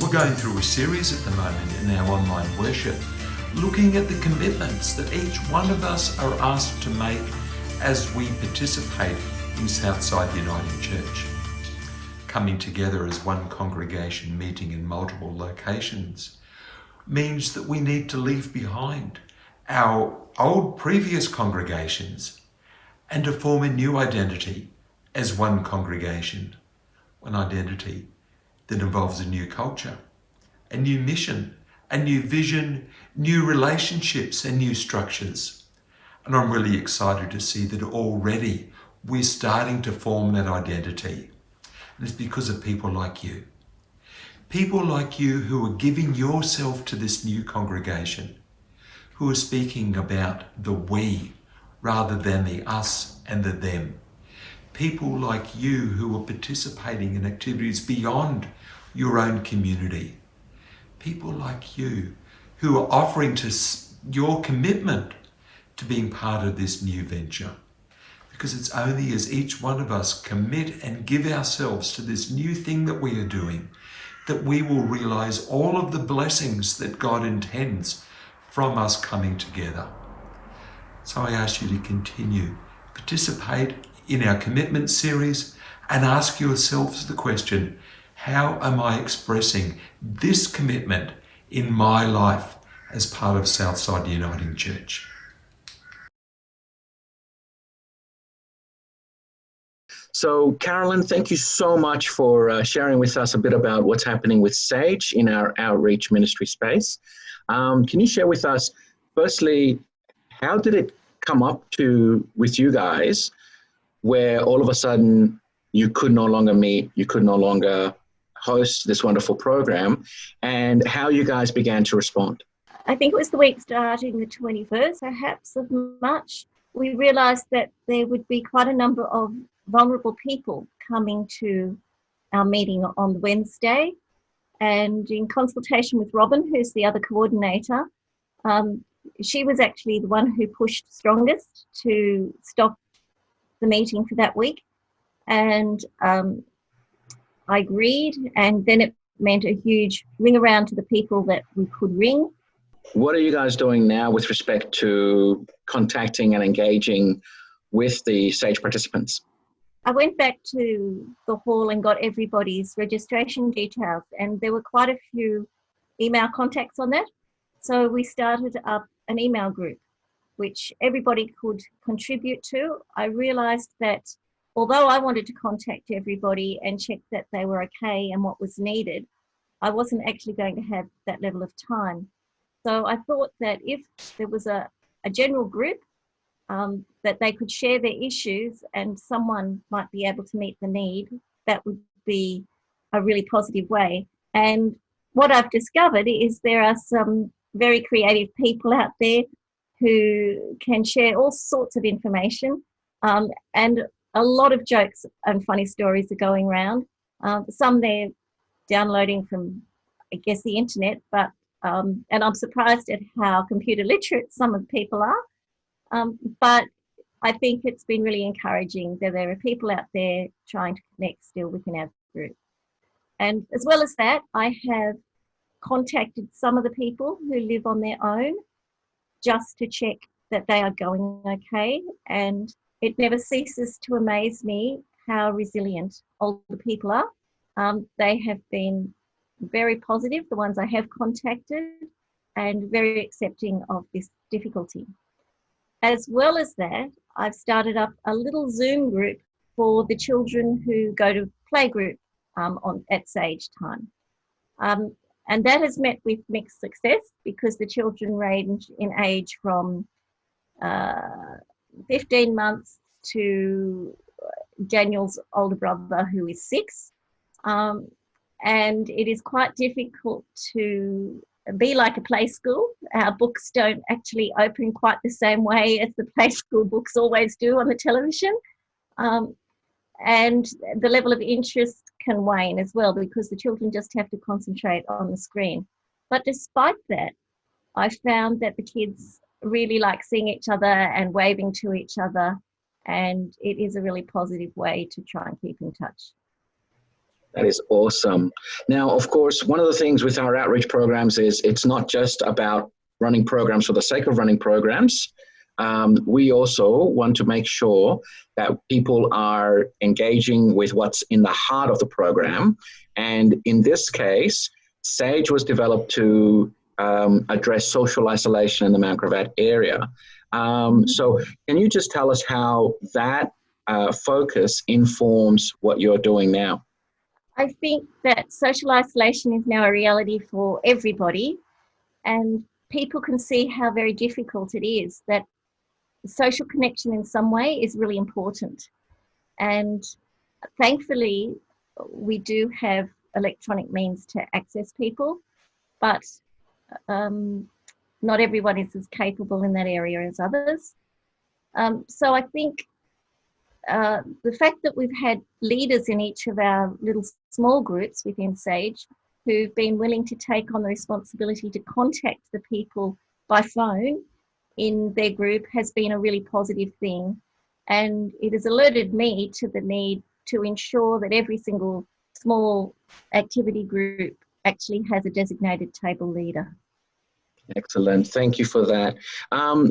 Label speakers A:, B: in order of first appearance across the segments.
A: We're going through a series at the moment in our online worship, looking at the commitments that each one of us are asked to make as we participate in Southside Uniting Church. Coming together as one congregation meeting in multiple locations means that we need to leave behind our old previous congregations and to form a new identity as one congregation, one identity that involves a new culture, a new mission, a new vision, new relationships and new structures. And I'm really excited to see that already we're starting to form that identity. And it's because of people like you. People like you who are giving yourself to this new congregation, who are speaking about the we rather than the us and the them. People like you who are participating in activities beyond your own community. People like you who are offering to your commitment to being part of this new venture. Because it's only as each one of us commit and give ourselves to this new thing that we are doing that we will realize all of the blessings that God intends from us coming together. So I ask you to continue, participate in our commitment series and ask yourselves the question, how am I expressing this commitment in my life as part of Southside Uniting Church?
B: So, Carolyn, thank you so much for sharing with us a bit about what's happening with Sage in our outreach ministry space. Can you share with us, firstly, how did it come up with you guys where all of a sudden you could no longer meet, you could no longer host this wonderful program, and how you guys began to respond?
C: I think it was the week starting the 21st, perhaps, of March. We realised that there would be quite a number of vulnerable people coming to our meeting on Wednesday. And in consultation with Robin, who's the other coordinator, she was actually the one who pushed strongest to stop the meeting for that week. And I agreed, and then it meant a huge ring around to the people that we could ring.
B: What are you guys doing now with respect to contacting and engaging with the Sage participants?
C: I went back to the hall and got everybody's registration details, and there were quite a few email contacts on that. So we started up an email group, which everybody could contribute to. I realised that although I wanted to contact everybody and check that they were okay and what was needed, I wasn't actually going to have that level of time. So I thought that if there was a general group that they could share their issues and someone might be able to meet the need, that would be a really positive way. And what I've discovered is there are some very creative people out there who can share all sorts of information, and a lot of jokes and funny stories are going around. Some they're downloading from, I guess, the internet, but and I'm surprised at how computer literate some of the people are. But I think it's been really encouraging that there are people out there trying to connect still within our group. And as well as that, I have contacted some of the people who live on their own just to check that they are going okay. And it never ceases to amaze me how resilient older people are. They have been very positive, the ones I have contacted, and very accepting of this difficulty. As well as that, I've started up a little Zoom group for the children who go to playgroup at Sage time. And that has met with mixed success because the children range in age from 15 months to Daniel's older brother, who is 6. And it is quite difficult to be like a play school. Our books don't actually open quite the same way as the play school books always do on the television. And the level of interest can wane as well because the children just have to concentrate on the screen. But despite that, I found that the kids really like seeing each other and waving to each other, and it is a really positive way to try and keep in touch.
B: That is awesome. Now, of course, one of the things with our outreach programs is it's not just about running programs for the sake of running programs. We also want to make sure that people are engaging with what's in the heart of the program. And in this case, SAGE was developed to address social isolation in the Mount Gravatt area. So can you just tell us how that focus informs what you're doing now?
C: I think that social isolation is now a reality for everybody, and people can see how very difficult it is, that social connection in some way is really important. And thankfully, we do have electronic means to access people, but not everyone is as capable in that area as others. So I think the fact that we've had leaders in each of our little small groups within SAGE who've been willing to take on the responsibility to contact the people by phone in their group has been a really positive thing. And it has alerted me to the need to ensure that every single small activity group actually has a designated table leader.
B: Excellent. Thank you for that.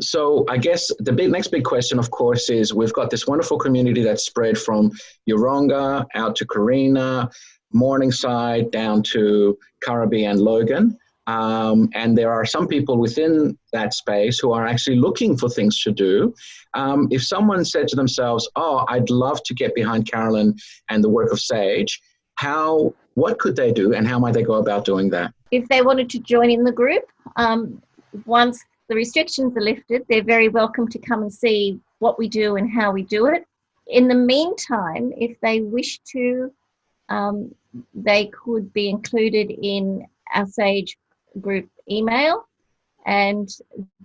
B: So I guess the next big question, of course, is we've got this wonderful community that's spread from Yeronga out to Carina, Morningside, down to Currabee and Logan. And there are some people within that space who are actually looking for things to do. If someone said to themselves, oh, I'd love to get behind Carolyn and the work of SAGE, what could they do and how might they go about doing that?
C: If they wanted to join in the group, once the restrictions are lifted, they're very welcome to come and see what we do and how we do it. In the meantime, if they wish to, they could be included in our SAGE group email, and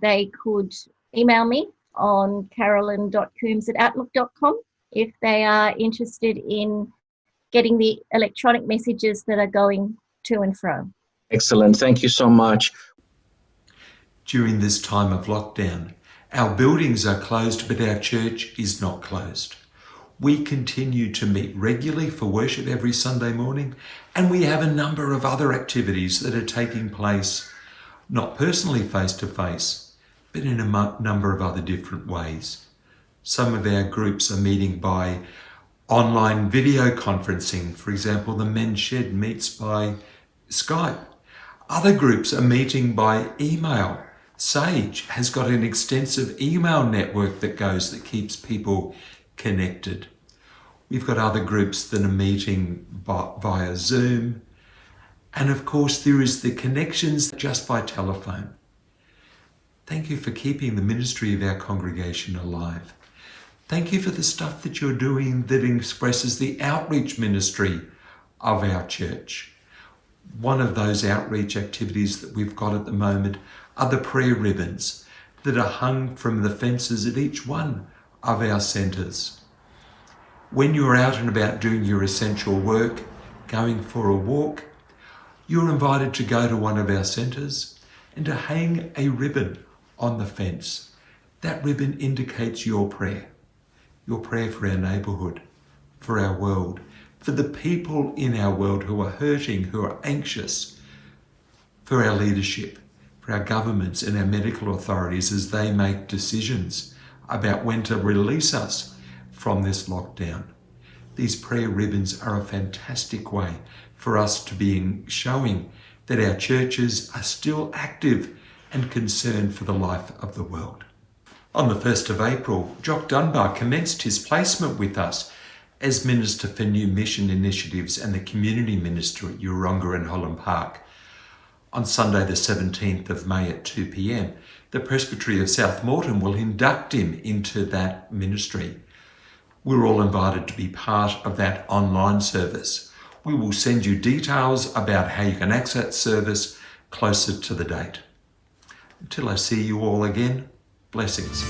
C: they could email me on carolyn.coombs@outlook.com if they are interested in getting the electronic messages that are going to and fro.
B: Excellent. Thank you so much.
A: During this time of lockdown, our buildings are closed, but our church is not closed. We continue to meet regularly for worship every Sunday morning, and we have a number of other activities that are taking place, not personally face-to-face, but in a number of other different ways. Some of our groups are meeting by online video conferencing. For example, the Men's Shed meets by Skype. Other groups are meeting by email. SAGE has got an extensive email network that keeps people connected. We've got other groups that are meeting via Zoom. And of course, there is the connections just by telephone. Thank you for keeping the ministry of our congregation alive. Thank you for the stuff that you're doing that expresses the outreach ministry of our church. One of those outreach activities that we've got at the moment are the prayer ribbons that are hung from the fences at each one of our centres. When you're out and about doing your essential work, going for a walk, you're invited to go to one of our centres and to hang a ribbon on the fence. That ribbon indicates your prayer for our neighbourhood, for our world, for the people in our world who are hurting, who are anxious, for our leadership, for our governments and our medical authorities as they make decisions about when to release us from this lockdown. These prayer ribbons are a fantastic way for us to be showing that our churches are still active and concerned for the life of the world. On the 1st of April, Jock Dunbar commenced his placement with us as Minister for New Mission Initiatives and the Community Minister at Yeronga and Holland Park. On Sunday the 17th of May at 2 p.m, the Presbytery of South Moreton will induct him into that ministry. We're all invited to be part of that online service. We will send you details about how you can access that service closer to the date. Until I see you all again, blessings.